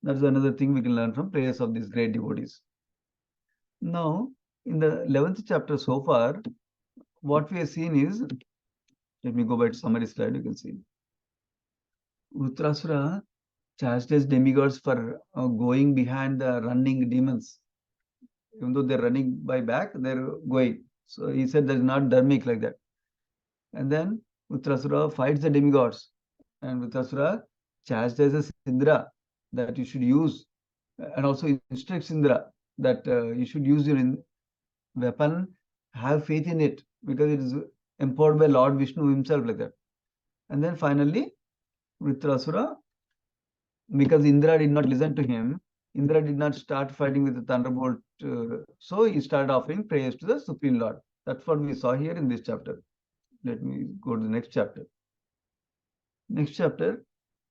that's another thing we can learn from prayers of these great devotees. Now, in the 11th chapter so far, what we have seen is, let me go back to summary slide, you can see. Uttarasura chastised demigods for going behind the running demons. Even though they're running by back, they're going. So he said that's not dharmic like that. And then Uttarasura fights the demigods. And Uttarasura chastises Indra that you should use, and also instructs Indra that you should use your weapon, have faith in it, because it is empowered by Lord Vishnu himself like that. And then finally, Vritrasura, because Indra did not listen to him, Indra did not start fighting with the thunderbolt. So he started offering prayers to the Supreme Lord. That's what we saw here in this chapter. Let me go to the next chapter. Next chapter,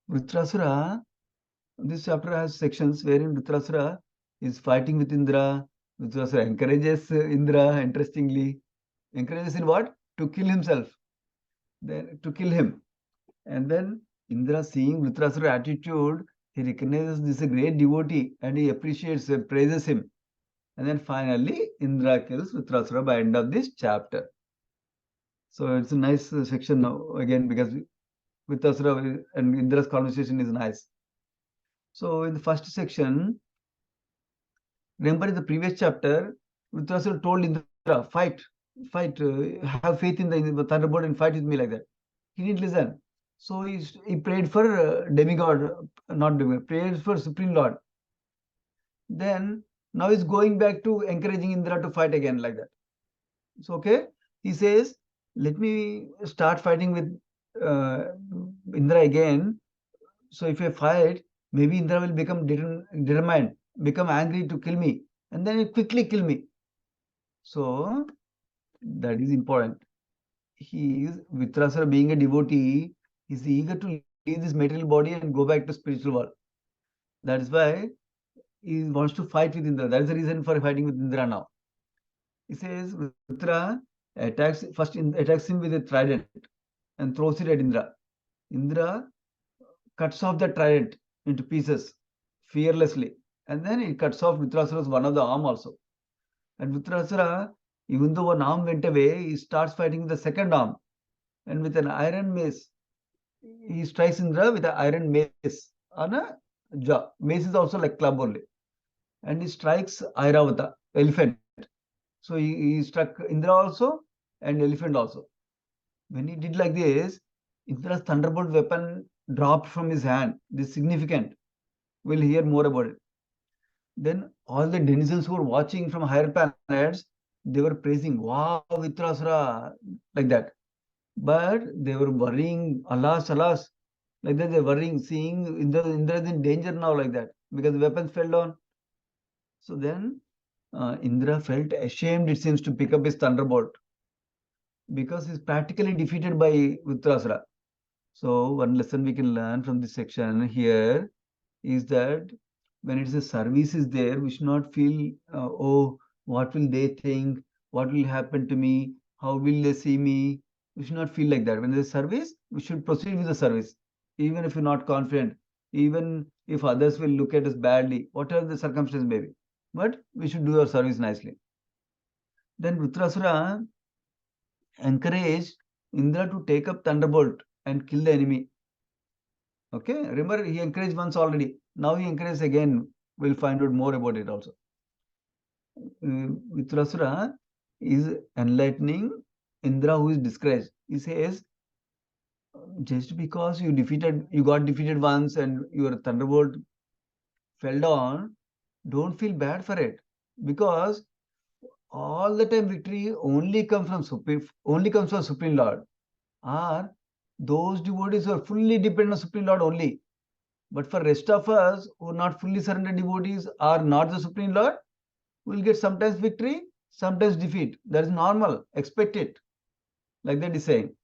Vritrasura. This chapter has sections wherein Vritrasura is fighting with Indra. Vritrasura encourages Indra, interestingly. Encourages in what? To kill himself. Then to kill him. And then Indra, seeing Vritrasura's attitude, he recognizes this is a great devotee and he appreciates and praises him. And then finally, Indra kills Vritrasura by end of this chapter. So it's a nice section now again because Vritrasura and Indra's conversation is nice. So in the first section, remember in the previous chapter, Vritrasura told Indra, fight, have faith in the thunderbolt and fight with me like that. He didn't listen. So he prayed for demigod, not demigod, prayed for Supreme Lord. Then now he's going back to encouraging Indra to fight again like that. So okay, he says, let me start fighting with Indra again. So if I fight, maybe Indra will become determined, become angry to kill me, and then he'll quickly kill me. So that is important. He is, Vitrasara being a devotee, is eager to leave this material body and go back to spiritual world. That is why he wants to fight with Indra. That is the reason for fighting with Indra now. He says Vitra attacks him with a trident and throws it at Indra. Indra cuts off the trident into pieces fearlessly, and then he cuts off Vitrasura's one of the arm also. And Vitrasura, even though one arm went away, he starts fighting with the second arm, and with an iron mace, he strikes Indra with an iron mace on a jaw. Mace is also like club only, and he strikes Airavata, elephant. So he struck Indra also and elephant also. When he did like this, Indra's thunderbolt weapon dropped from his hand. This is significant. We'll hear more about it. Then all the denizens who were watching from higher planets, they were praising, wow, Vitrasura, like that. But they were worrying, alas, alas, like that. They're worrying, seeing Indra is in danger now, like that, because the weapons fell down. So then Indra felt ashamed, it seems, to pick up his thunderbolt. because he's practically defeated by Vritrasura. So one lesson we can learn from this section here is that when it's a service is there, we should not feel, oh, what will they think? What will happen to me? How will they see me? We should not feel like that. When there's a service, we should proceed with the service, even if you're not confident, even if others will look at us badly, whatever the circumstance may be. But we should do our service nicely. Then Vritrasura encouraged Indra to take up thunderbolt and kill the enemy. Okay, remember he encouraged once already. Now he encourages again. We'll find out more about it also. Vitrasura is enlightening Indra who is discouraged. He says, just because you got defeated once and your thunderbolt fell down, don't feel bad for it. Because all the time victory only comes from Supreme Lord. Or those devotees who are fully dependent on Supreme Lord only. But for rest of us who are not fully surrendered devotees are not the Supreme Lord, we will get sometimes victory, sometimes defeat. That is normal. Expect it. Like that is saying.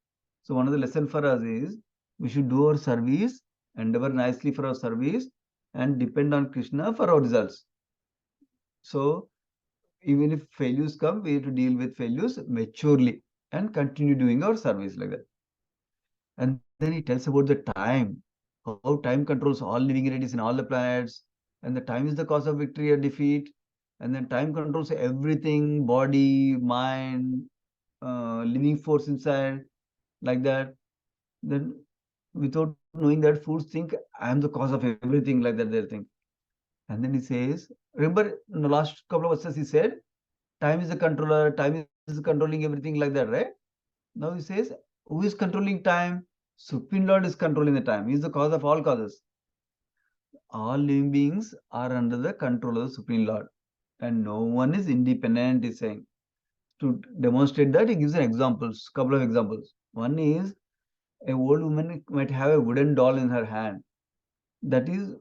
So one of the lesson for us is we should do our service, endeavor nicely for our service, and depend on Krishna for our results. So even if failures come, we have to deal with failures maturely and continue doing our service like that. And then he tells about the time, how time controls all living entities in all the planets, and the time is the cause of victory or defeat, and then time controls everything, body, mind, living force inside, like that. Then without knowing that, fools think I am the cause of everything, like that they think. And then he says, remember in the last couple of verses he said, time is the controller, time is controlling everything, like that, right? Now he says, who is controlling time? Supreme Lord is controlling the time. He is the cause of all causes. All living beings are under the control of the Supreme Lord. And no one is independent, he's saying. To demonstrate that, he gives an examples, couple of examples. One is a old woman might have a wooden doll in her hand. That is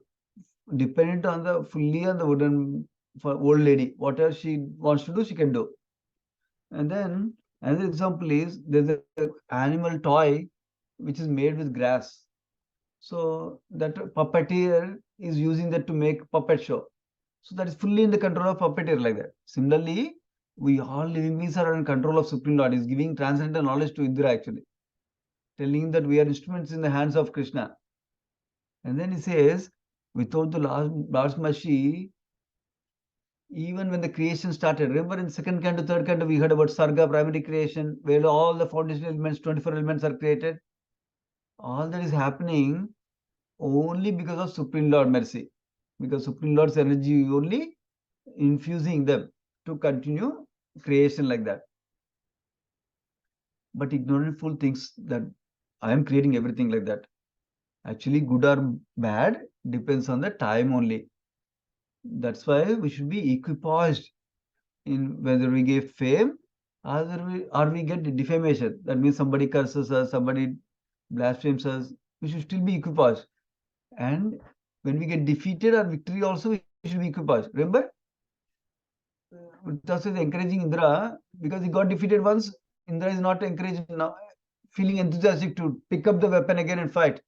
dependent on the fully on the wooden for old lady. Whatever she wants to do, she can do. And then another example is there's an animal toy which is made with grass. So that puppeteer is using that to make puppet show. So that is fully in the control of puppeteer like that. Similarly, we all living beings are in control of Supreme Lord. Is giving transcendental knowledge to Indra actually, telling that we are instruments in the hands of Krishna. And then he says, without the Lord's mercy, even when the creation started, remember in second canto, third canto, we heard about Sarga, primary creation, where all the foundational elements, 24 elements are created. All that is happening only because of Supreme Lord mercy. Because Supreme Lord's energy only infusing them to continue creation like that. But ignorant fool thinks that I am creating everything like that. Actually, good or bad depends on the time only. That's why we should be equipoised in whether we give fame or we get defamation. That means somebody curses us, somebody blasphemes us. We should still be equipoised. And when we get defeated or victory also, we should be equipoised. Remember? Thus is encouraging Indra because he got defeated once. Indra is not encouraged now, feeling enthusiastic to pick up the weapon again and fight.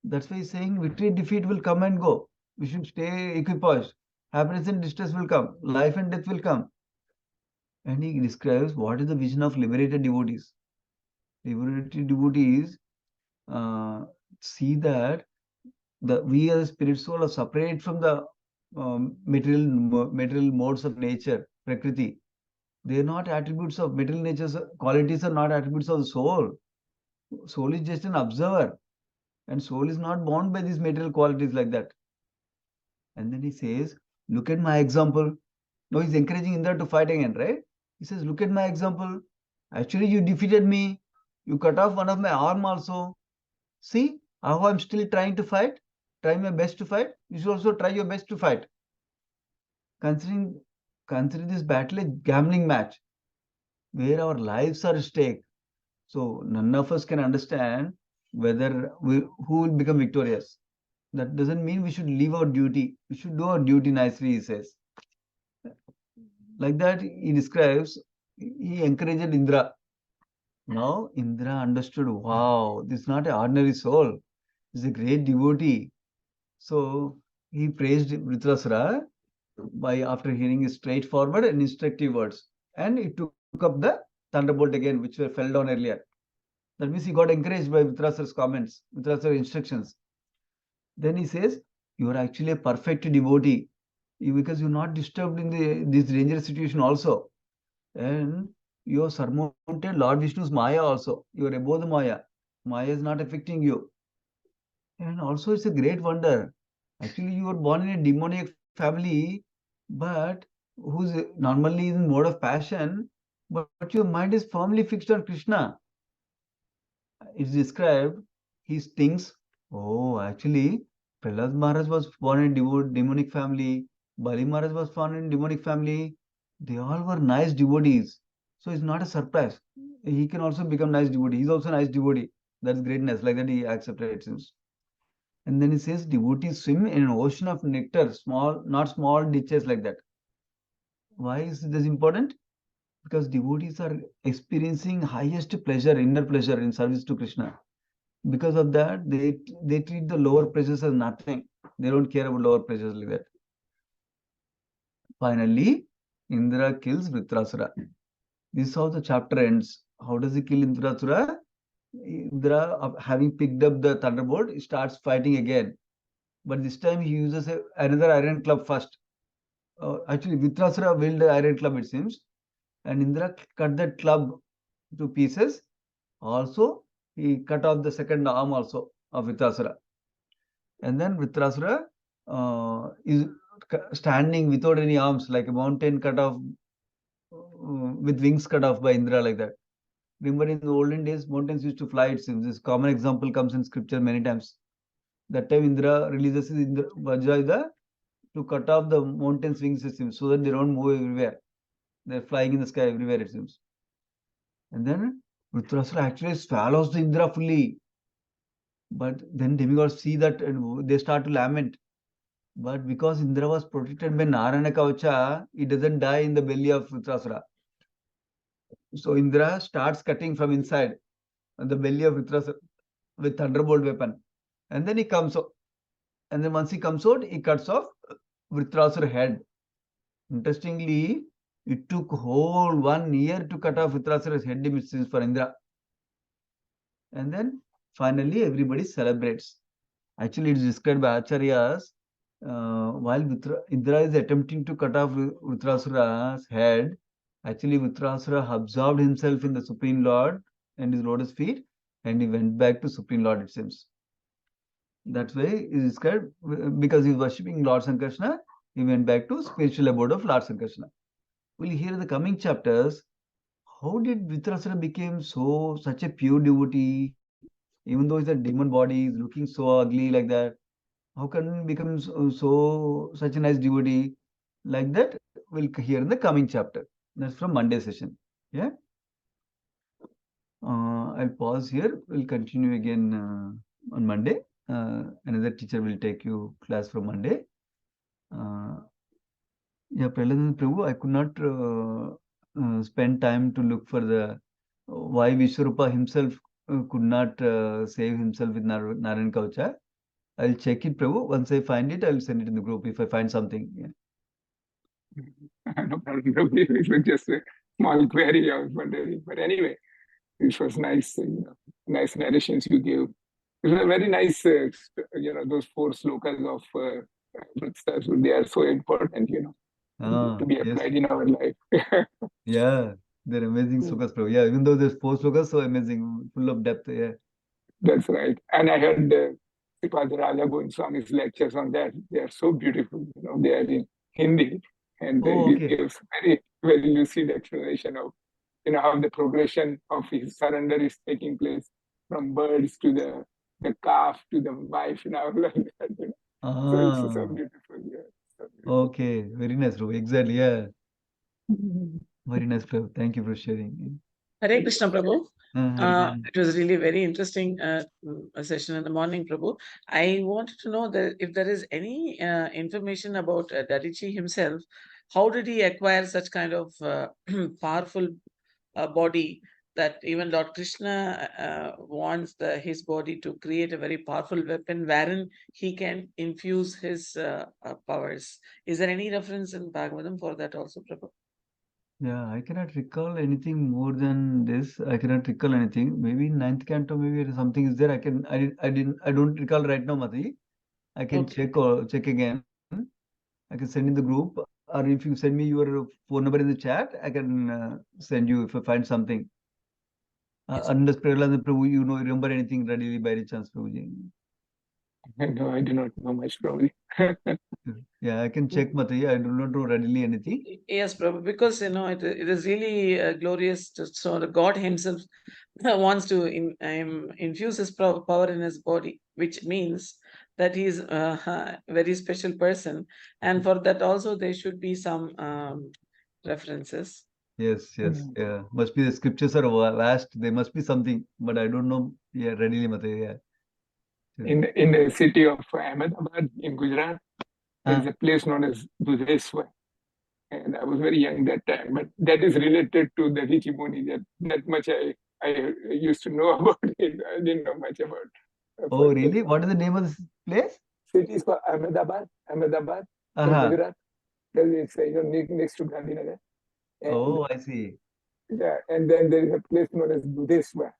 That's why he's saying victory, defeat will come and go. We should stay equipoised. Happiness and distress will come. Life and death will come. And he describes what is the vision of liberated devotees. Liberated devotees see that we as spirit soul are separate from the material modes of nature, prakriti. They are not attributes of material nature's qualities are not attributes of the soul. Soul is just an observer, and soul is not bound by these material qualities like that. And then he says, look at my example. No, he's encouraging Indra to fight again, right? He says, look at my example. Actually, you defeated me. You cut off one of my arm also. See how I'm still trying to fight, trying my best to fight. You should also try your best to fight. Considering this battle a gambling match where our lives are at stake. So none of us can understand who will become victorious. That doesn't mean we should leave our duty. We should do our duty nicely, he says. Like that, he describes, he encouraged Indra. Now Indra understood, wow, this is not an ordinary soul. This is a great devotee. So he praised Vritrasura after hearing his straightforward and instructive words. And he took up the thunderbolt again, which fell down earlier. That means he got encouraged by Vritrasura's comments, Vritrasura's instructions. Then he says, you are actually a perfect devotee because you're not disturbed in this dangerous situation also. And you have surmounted Lord Vishnu's Maya also. You are above the Maya. Maya is not affecting you. And also it's a great wonder. Actually, you were born in a demoniac family, but who's normally in mode of passion, but your mind is firmly fixed on Krishna. It's described, he thinks, oh, actually, Prahlad Maharaj was born in demonic family, Bali Maharaj was born in demonic family. They all were nice devotees. So it's not a surprise. He can also become nice devotee. He's also a nice devotee. That's greatness. Like that he accepted, it seems. And then he says, devotees swim in an ocean of nectar, small, not small ditches like that. Why is this important? Because devotees are experiencing highest pleasure, inner pleasure in service to Krishna. Because of that, they treat the lower pleasures as nothing. They don't care about lower pleasures like that. Finally, Indra kills Vritrasura. This is how the chapter ends. How does he kill Vritrasura? Indra, having picked up the thunderbolt, starts fighting again. But this time he uses another iron club first. Actually, Vritrasura wielded the iron club, it seems. And Indra cut that club to pieces. Also, he cut off the second arm also of Vritrasura. And then Vritrasura is standing without any arms, like a mountain cut off, with wings cut off by Indra, like that. Remember, in the olden days, mountains used to fly, it seems. This common example comes in scripture many times. That time Indra releases his Vajrayuda to cut off the mountain's wings, it seems, so that they don't move everywhere. They're flying in the sky everywhere, it seems. And then Vritrasura actually swallows the Indra fully. But then demigods see that and they start to lament. But because Indra was protected by Narayana Kavacha, he doesn't die in the belly of Vritrasura. So Indra starts cutting from inside the belly of Vritrasura with thunderbolt weapon. And then he comes out. And then once he comes out, he cuts off Vritrasura's head. Interestingly, it took whole 1 year to cut off Vritrasura's head for Indra. And then finally everybody celebrates. Actually, it is described by Acharyas while Indra is attempting to cut off Vritrasura's head. Actually, Vritrasura absorbed himself in the Supreme Lord and his lotus feet, and he went back to Supreme Lord, it seems. That's why it is described, because he was worshipping Lord Sankrishna, he went back to spiritual abode of Lord Sankrishna. We'll hear in the coming chapters, how did Vritrasura become such a pure devotee, even though he's a demon body, he's looking so ugly like that. How can he become such a nice devotee? Like that, we'll hear in the coming chapter. That's from Monday session. Yeah. I'll pause here. We'll continue again on Monday. Another teacher will take you class from Monday. Yeah, Prahlad Prabhu, I could not spend time to look for the why Vishwarupa himself could not save himself with Narayan Kavacha. I'll check it, Prabhu. Once I find it, I'll send it in the group if I find something. Yeah. No problem, Prabhu. It was just a small query I was wondering. But anyway, it was nice, nice narrations you gave. It was a very nice, those 4 slokas of Vritrasura. They are so important, to be Yes. applied in our life. Yeah, they're amazing slokas, Prabhu. Yeah, even though there's 4 slokas, so amazing, full of depth. Yeah. That's right. And I heard Srimad Raja Swami's lectures on that. They are so beautiful. They are in Hindi, and Oh, he okay. gives very, very lucid explanation of how the progression of his surrender is taking place from birds to the calf to the wife, like that. So it's so beautiful. Yeah, so beautiful. Okay. Very nice, Prabhu. Exactly. Yeah. Mhm. Very nice, Prabhu. Thank you for sharing. Hare Krishna, Prabhu. Hare It was really very interesting session in the morning, Prabhu. I wanted to know that if there is any information about Dadiji himself, how did he acquire such kind of powerful body that even Lord Krishna wants his body to create a very powerful weapon wherein he can infuse his powers. Is there any reference in Bhagavatam for that also, Prabhu? Yeah, I cannot recall anything more than this. I cannot recall anything. Maybe in ninth canto, maybe something is there. I don't recall right now, Mati. I can Okay. check again. I can send in the group, or if you send me your phone number in the chat, I can send you if I find something. Yes. Unless Prahlad Prabhu, you know, remember anything readily by any chance, Prabhuji? No, I do not know much probably. Yeah, I can check, Mati. I do not know readily anything. Yes, Prabhu, because it is really glorious. So the God Himself wants to infuse His power in His body, which means that He is a very special person, and for that also there should be some references. Yes, yeah. Must be the scriptures are vast. There must be something, but I don't know. Yeah, readily, Mati. Yeah. Sure. In the city of Ahmedabad in Gujarat, there is a place known as Dudheswar. And I was very young that time, but that is related to the Rishi Muni. That much I used to know about it. I didn't know much about Oh, really? What is the name of this place? City is called Ahmedabad in Gujarat. It's next to Gandhinagar. Oh, I see. Yeah, and then there is a place known as Dudheswar.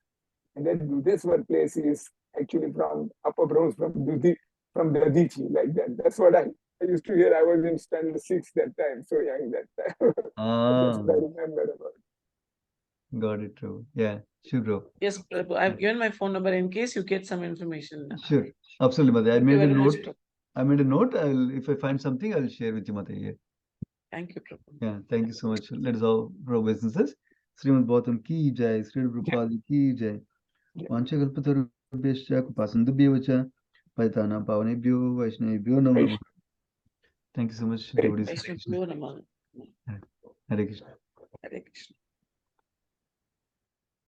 And that Dudheswar place is actually from Upper Brahms, from Dadichi, like that. That's what I used to hear. I was in standard 6 that time, so young that time. That's what I remember about. Got it, true. Yeah, sure, bro. Yes, Prabhu, I've given my phone number in case you get some information. Sure, absolutely, Mati. I Thank you made a very much, note. Prabhu. I made a note. If I find something, I'll share with you, Mati. Yeah. Thank you, Prabhu. Yeah, thank you so much. Let us all grow businesses. Srimad Bhagavatam ki jai, Sri Prabhupada ki jai. Vanchakalpatarubhyascha kupasandubhyevacha Paitana pavanebhyo Vaishnavebhyo namo namah. Thank you so much, devotees. Hare Krishna. Vaishnavebhyo namah. Hare Krishna. Hare Krishna.